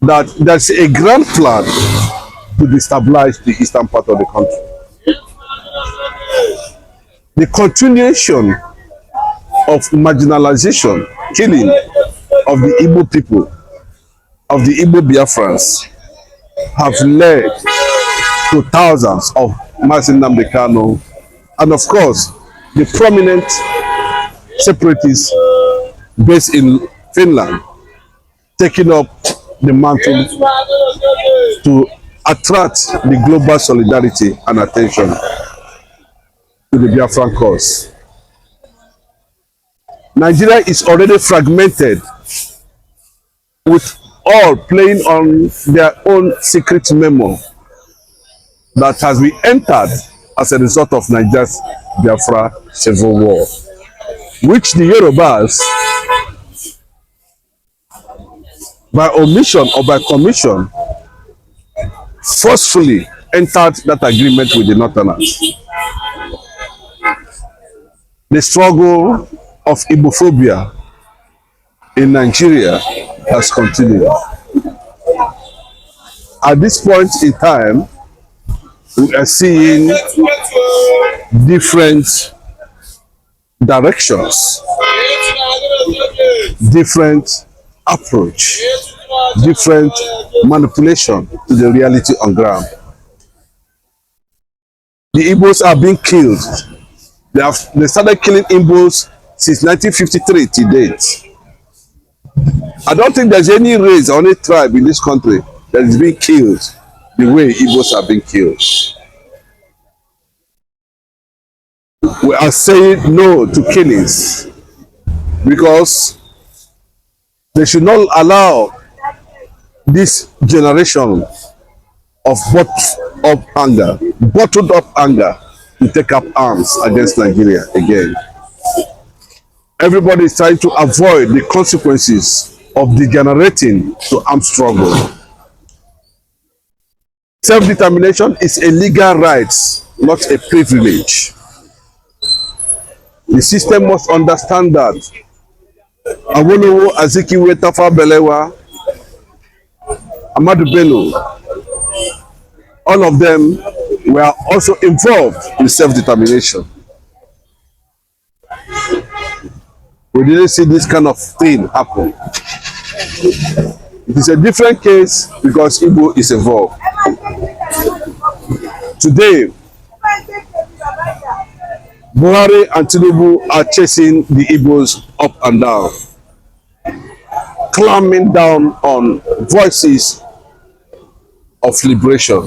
that there's a grand plan to destabilize the eastern part of the country. The continuation of marginalization, killing of the Igbo people, of the Igbo Biafrans, have led to thousands of Nnamdi Kanu, and of course, the prominent separatists based in Finland taking up the mantle to attract the global solidarity and attention to the Biafran cause. Nigeria is already fragmented, with all playing on their own secret memo that has been entered as a result of Nigeria's Biafra civil war, which the Yorubas, by omission or by commission, forcefully entered that agreement with the Northerners. The struggle of Igbophobia in Nigeria has continued. At this point in time, we are seeing different directions, different approach, different manipulation to the reality on ground. The Igbos are being killed. They started killing Igbos since 1953 to date. I don't think there's any race or any tribe in this country that is being killed the way Igbos are being killed. We are saying no to killings because they should not allow this generation of bottled up anger to take up arms against Nigeria again. Everybody is trying to avoid the consequences of degenerating to armed struggle. Self-determination is a legal right, not a privilege. The system must understand that. Awolowo, Azikiwe, Tafa Balewa, Ahmadu Bello, all of them were also involved in self-determination. We didn't see this kind of thing happen. It is a different case because Igbo is involved. Today, Buhari and Tinubu are chasing the Igbos up and down, clamping down on voices of liberation.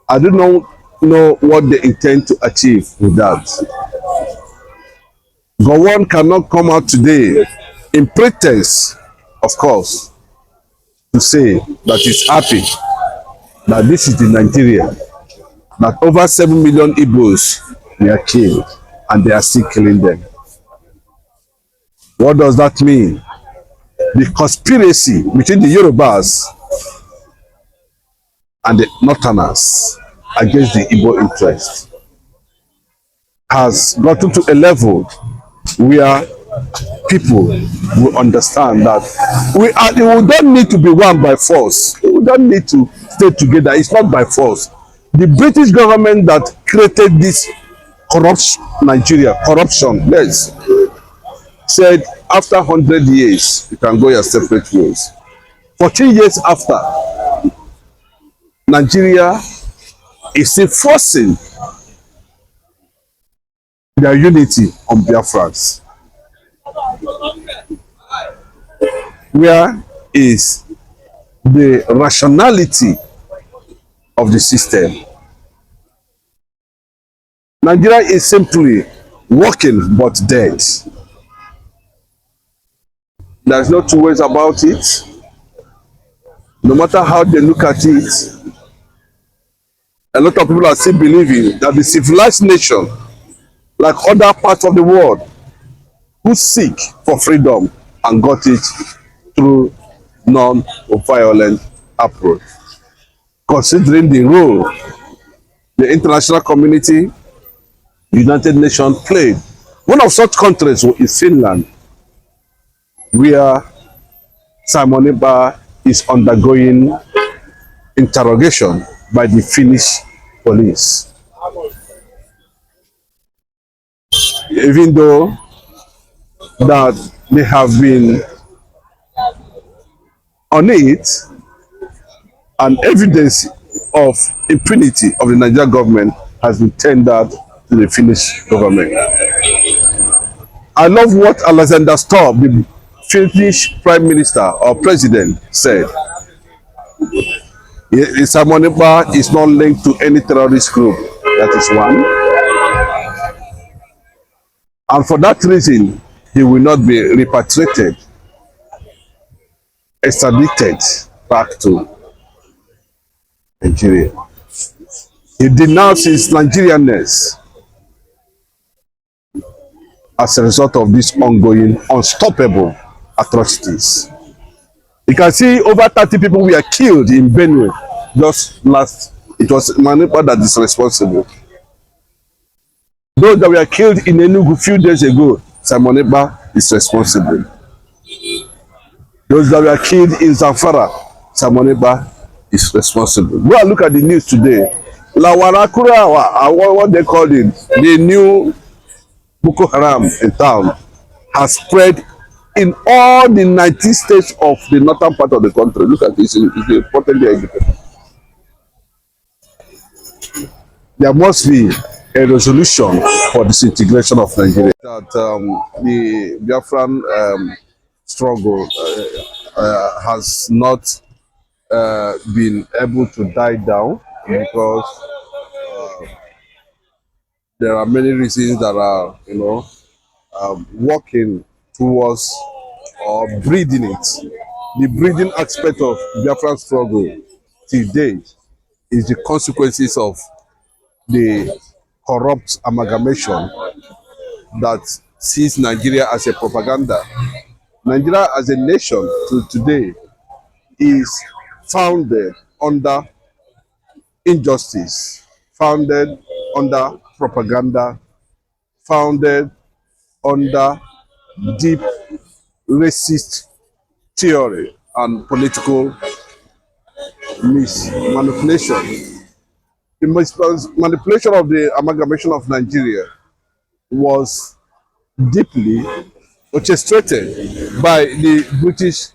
I do not know what they intend to achieve with that. Gowon'S cannot come out today in pretense, of course, to say that he's happy that this is the Nigeria, that over 7 million Igbos were killed and they are still killing them. What does that mean? The conspiracy between the Yorubas and the Northerners against the Igbo interest has gotten to a level where people will understand that we don't need to be one by force. We don't need to stay together. It's not by force. The British government that created this corruption, yes, said after 100 years, you can go your separate ways. 14 years after, Nigeria is still forcing their unity on Biafrans. Where is the rationality of the system? Nigeria is simply walking but dead. There's no two ways about it. No matter how they look at it, a lot of people are still believing that the civilized nation, like other parts of the world, who seek for freedom and got it through non-violent approach. Considering the role the international community, United Nations played. One of such countries is Finland, where Simon Ekpa is undergoing interrogation by the Finnish police. Even though that they have been on it, and evidence of impunity of the Nigerian government has been tendered to the Finnish government. I love what Alexander Stubb, the Finnish Prime Minister or President, said. Simon Ekpa is not linked to any terrorist group. That is one. And for that reason, he will not be repatriated, extradited back to Nigeria. He denounces Nigerianness as a result of these ongoing, unstoppable atrocities. You can see over 30 people were killed in Benue just last. It was Manepa that is responsible. Those that were killed in Enugu a few days ago, Simon Ekpa is responsible. Those that were killed in Zamfara, Simon Ekpa is responsible. Go and look at the news today. Lawarakura, what they call it, the new Boko Haram in town, has spread in all the 19 states of the northern part of the country. Look at this, it's important there. There must be a resolution for disintegration of Nigeria. That the Biafran struggle has not been able to die down because there are many reasons that are, working towards or breeding it. The breeding aspect of Biafran struggle till date is the consequences of the corrupt amalgamation that sees Nigeria as a propaganda. Nigeria as a nation to today is founded under injustice, founded under propaganda, founded under deep racist theory and political manipulation. The manipulation of the amalgamation of Nigeria was deeply orchestrated by the British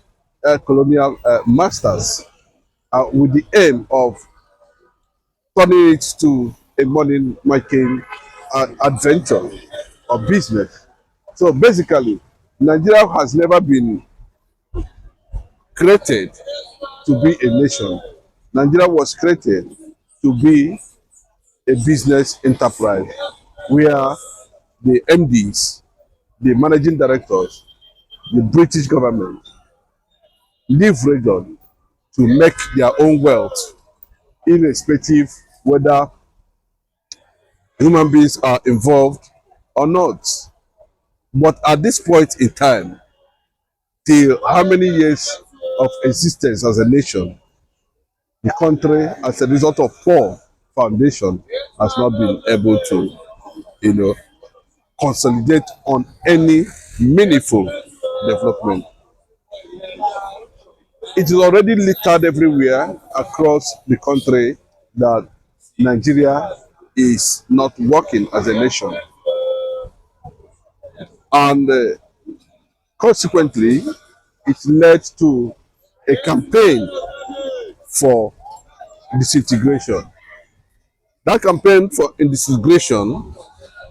colonial masters with the aim of turning it to a money-making adventure or business. So basically, Nigeria has never been created to be a nation. Nigeria was created to be a business enterprise where the MDs, the managing directors, the British government leave region to make their own wealth, irrespective whether human beings are involved or not. But at this point in time, till how many years of existence as a nation, the country, as a result of poor foundation, has not been able to, consolidate on any meaningful development. It is already littered everywhere across the country that Nigeria is not working as a nation. And consequently, it led to a campaign for disintegration. That campaign for disintegration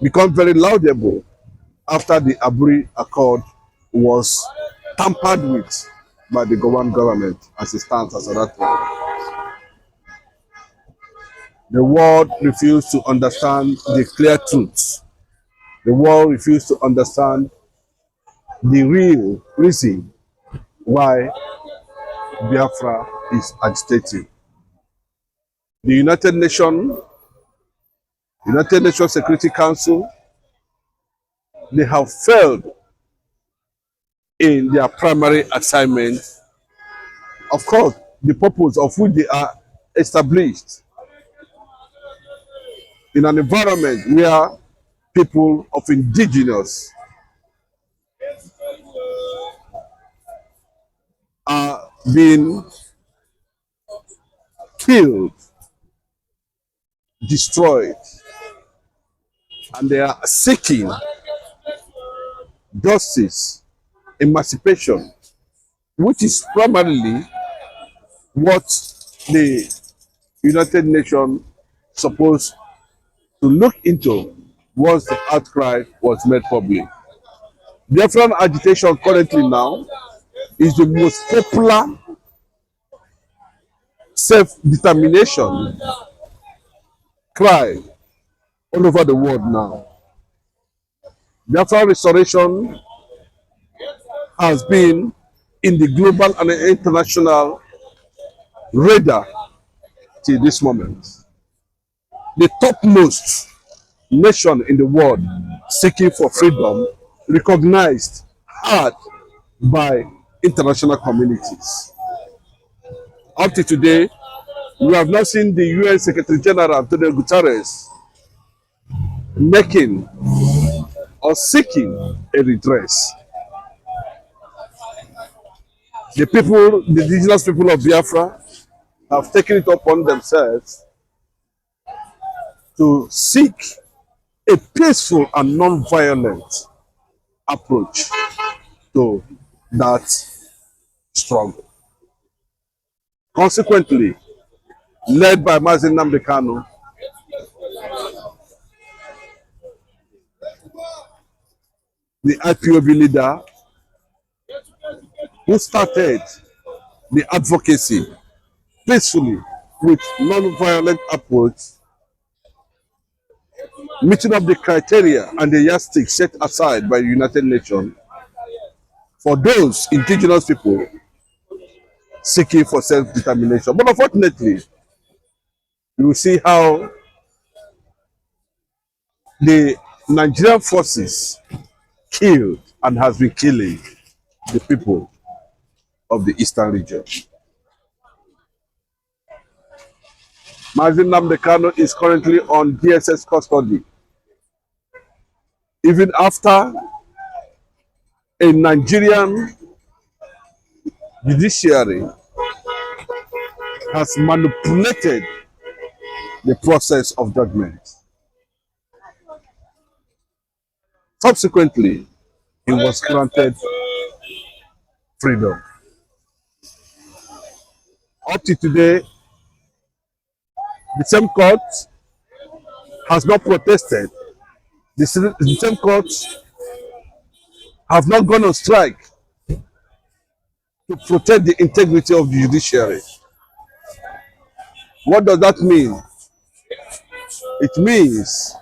became very laudable after the Aburi Accord was tampered with by the Gowon'S government as it stands as at that time. The world refused to understand the clear truth. The world refused to understand the real reason why Biafra is agitating. The United Nations Security Council, they have failed in their primary assignment. Of course, the purpose of which they are established in an environment where people of indigenous being killed, destroyed, and they are seeking justice, emancipation, which is primarily what the United Nations supposed to look into once the outcry was made public. Biafran agitation currently now is the most popular self-determination cry all over the world now. Biafran restoration has been in the global and international radar till this moment. The topmost nation in the world seeking for freedom, recognized hard by international communities. Up to today, we have not seen the UN Secretary General Antonio Guterres making or seeking a redress. The people, the indigenous people of Biafra, have taken it upon themselves to seek a peaceful and non-violent approach to that struggle. Consequently, led by Nnamdi Kanu, the IPOB leader who started the advocacy peacefully with non-violent approach, meeting up the criteria and the yardstick set aside by the United Nations for those indigenous people seeking for self-determination. But unfortunately, you will see how the Nigerian forces killed and has been killing the people of the eastern region. Nnamdi Kanu is currently on DSS custody, even after a Nigerian judiciary has manipulated the process of judgment. Subsequently, he was granted freedom. Up to today, the same court has not protested. The same courts have not gone on strike to protect the integrity of the judiciary. What does that mean? It means